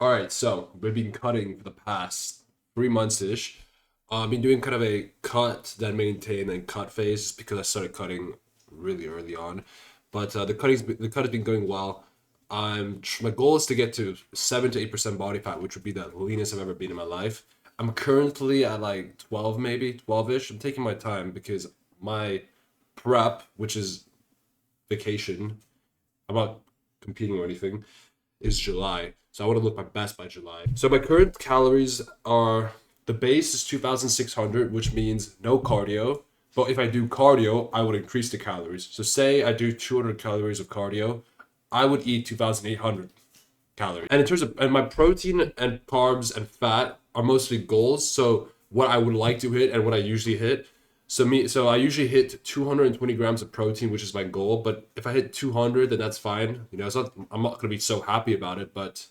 All right, so we've been cutting for the past 3 months ish. I've been doing kind of a cut, then maintain, then cut phase just because I started cutting really early on. But the cut has been going well. My goal is to get to 7 to 8% body fat, which would be the leanest I've ever been in my life. I'm currently at like 12, maybe 12 ish. I'm taking my time because my prep, which is vacation, I'm not competing or anything, is July. So I want to look my best by July. So my current calories are the base is 2,600, which means no cardio. But if I do cardio, I would increase the calories. So say I do 200 calories of cardio, I would eat 2,800 calories. And in terms of and my protein and carbs and fat are mostly goals. So what I would like to hit and what I usually hit. So I usually hit 220 grams of protein, which is my goal. But if I hit 200, then that's fine. I'm not gonna be so happy about it, but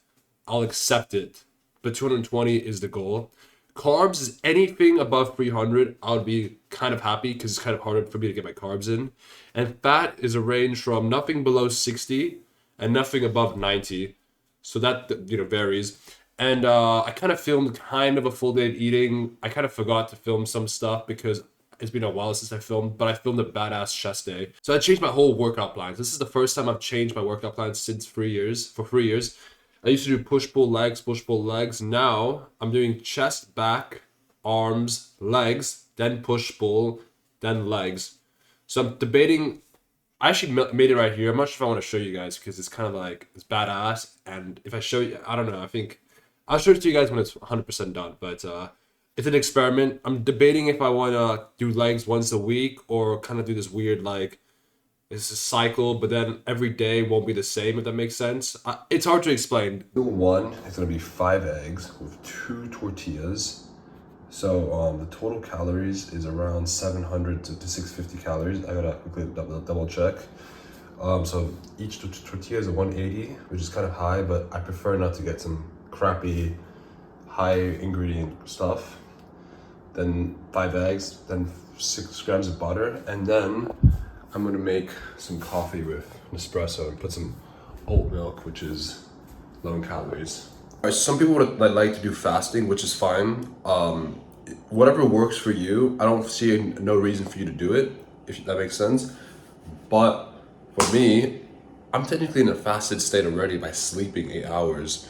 I'll accept it. But 220 is the goal. Carbs is anything above 300. I would be kind of happy because it's kind of harder for me to get my carbs in. And fat is a range from nothing below 60 and nothing above 90. So that varies. And I kind of filmed kind of a full day of eating. I kind of forgot to film some stuff because it's been a while since I filmed, but I filmed a badass chest day. So I changed my whole workout plans. This is the first time I've changed my workout plans since 3 years. For 3 years, I used to do push pull legs, push pull legs. Now I'm doing chest, back, arms, legs, then push pull, then legs. So I'm debating. I actually made it right here. I'm not sure if I want to show you guys because it's kind of like it's badass. And if I show you, I don't know. I think I'll show it to you guys when it's 100% done. But it's an experiment. I'm debating if I want to do legs once a week or kind of do this weird like it's a cycle, but then every day won't be the same. If that makes sense, it's hard to explain. Meal one is gonna be 5 eggs with 2 tortillas. So the total calories is around 700 to 650 calories. I gotta quickly double check. So each tortilla is a 180, which is kind of high, but I prefer not to get some crappy high ingredient stuff. Then 5 eggs, then 6 grams of butter, and then I'm gonna make some coffee with Nespresso and put some oat milk, which is low in calories. All right, some people would like to do fasting, which is fine. Whatever works for you. I don't see no reason for you to do it, if that makes sense. But for me, I'm technically in a fasted state already by sleeping 8 hours.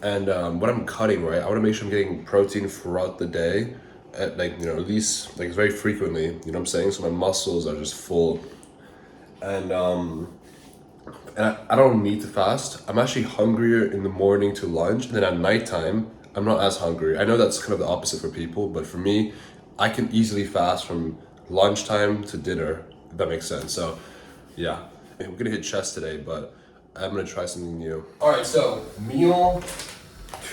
And what I'm cutting, right? I want to make sure I'm getting protein throughout the day, at at least like very frequently. You know what I'm saying? So my muscles are just full, and I don't need to fast. I'm actually hungrier in the morning to lunch, and then at nighttime, I'm not as hungry. I know that's kind of the opposite for people, but for me, I can easily fast from lunchtime to dinner, if that makes sense. So, yeah, we're gonna hit chest today, but I'm gonna try something new. All right, so meal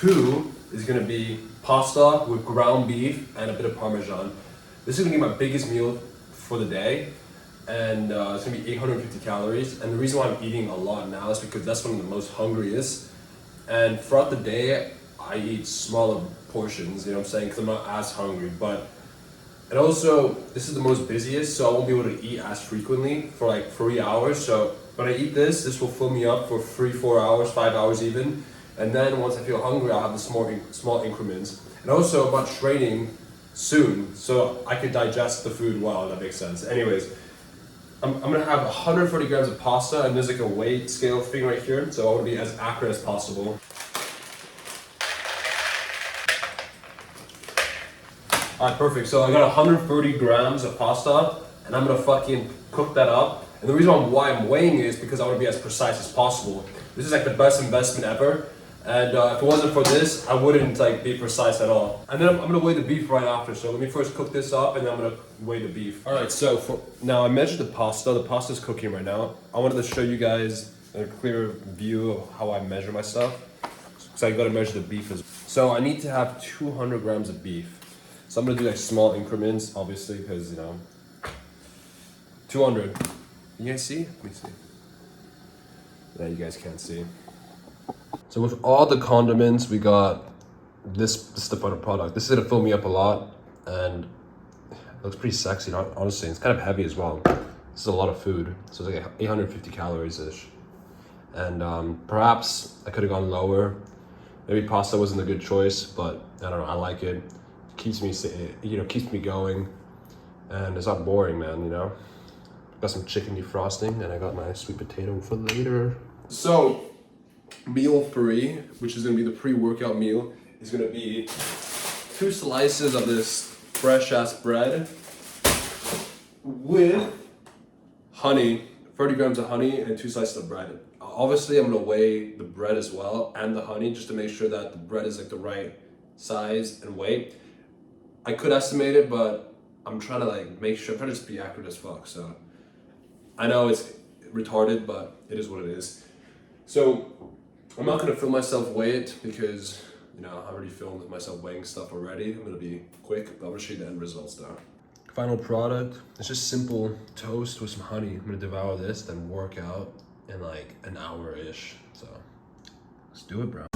two is gonna be pasta with ground beef and a bit of parmesan. This is gonna be my biggest meal for the day, and it's gonna be 850 calories. And the reason why I'm eating a lot now is because that's when I'm the most hungriest. And throughout the day, I eat smaller portions. You know what I'm saying? Because I'm not as hungry. And also, this is the most busiest, so I won't be able to eat as frequently for like 3 hours. So when I eat this will fill me up for 3, 4 hours, 5 hours even. And then once I feel hungry, I'll have the small increments. And also, I'm not training soon, so I could digest the food well. If that makes sense. Anyways, I'm gonna have 140 grams of pasta, and there's like a weight scale thing right here, so I want to be as accurate as possible. Alright, perfect. So I got 130 grams of pasta, and I'm gonna fucking cook that up. And the reason why I'm weighing it is because I want to be as precise as possible. This is like the best investment ever. And if it wasn't for this, I wouldn't like be precise at all. And then I'm gonna weigh the beef right after. So let me first cook this up, and then I'm gonna weigh the beef. All right. So now I measured the pasta. The pasta's cooking right now. I wanted to show you guys a clearer view of how I measure my stuff. So I gotta measure the beef as well. So I need to have 200 grams of beef. So I'm gonna do like small increments, obviously, because 200. You guys see? Let me see. Yeah, you guys can't see. So with all the condiments, we got this is the final product. This is gonna fill me up a lot, and it looks pretty sexy. Honestly, it's kind of heavy as well. This is a lot of food, so it's like 850 calories ish. And perhaps I could have gone lower, Maybe pasta wasn't a good choice, but I don't know. I like it. Keeps me, keeps me going, and it's not boring, man. Got some chicken defrosting, and I got my sweet potato for later. So, meal 3, which is gonna be the pre-workout meal, is gonna be 2 slices of this fresh ass bread with honey, 30 grams of honey, and 2 slices of bread. Obviously, I'm gonna weigh the bread as well and the honey just to make sure that the bread is like the right size and weight. I could estimate it, but I'm trying to like make sure. I'm trying to just be accurate as fuck. So I know it's retarded, but it is what it is. So I'm not gonna film myself weigh it because I already filmed myself weighing stuff already. I'm gonna be quick, but I'm gonna show you the end results though. Final product. It's just simple toast with some honey. I'm gonna devour this, then work out in like an hour-ish. So let's do it, bro.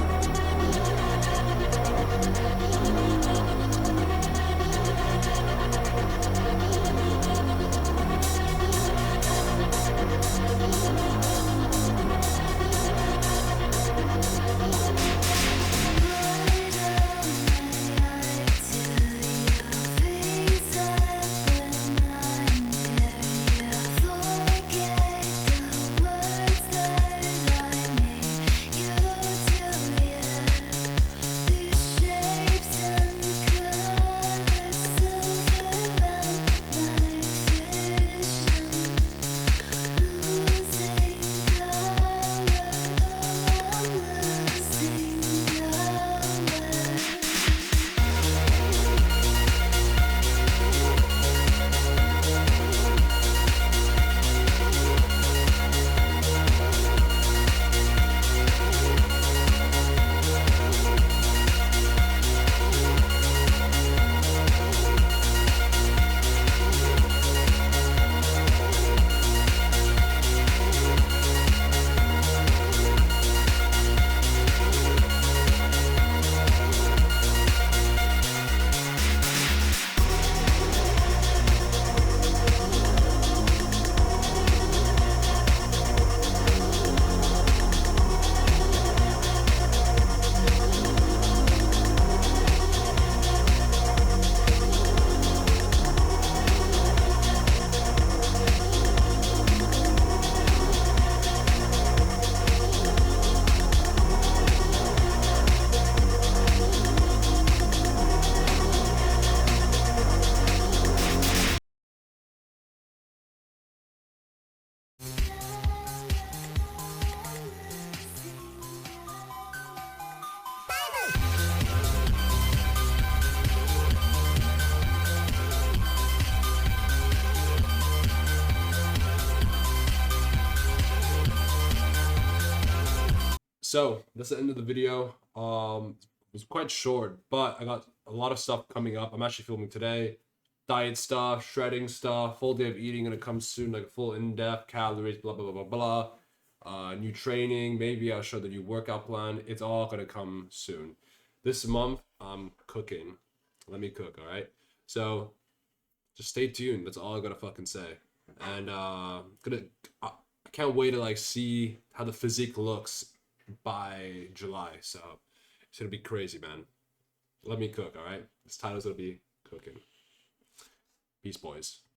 So that's the end of the video. It was quite short, but I got a lot of stuff coming up. I'm actually filming today. Diet stuff, shredding stuff, full day of eating gonna come soon, like a full in-depth calories, blah blah blah blah blah. New training, maybe I'll show the new workout plan. It's all gonna come soon. This month I'm cooking. Let me cook, all right? So just stay tuned. That's all I gotta fucking say. And I can't wait to like see how the physique looks by July. So it's gonna be crazy, man. Let me cook, all right? This title's gonna be cooking. Peace, boys.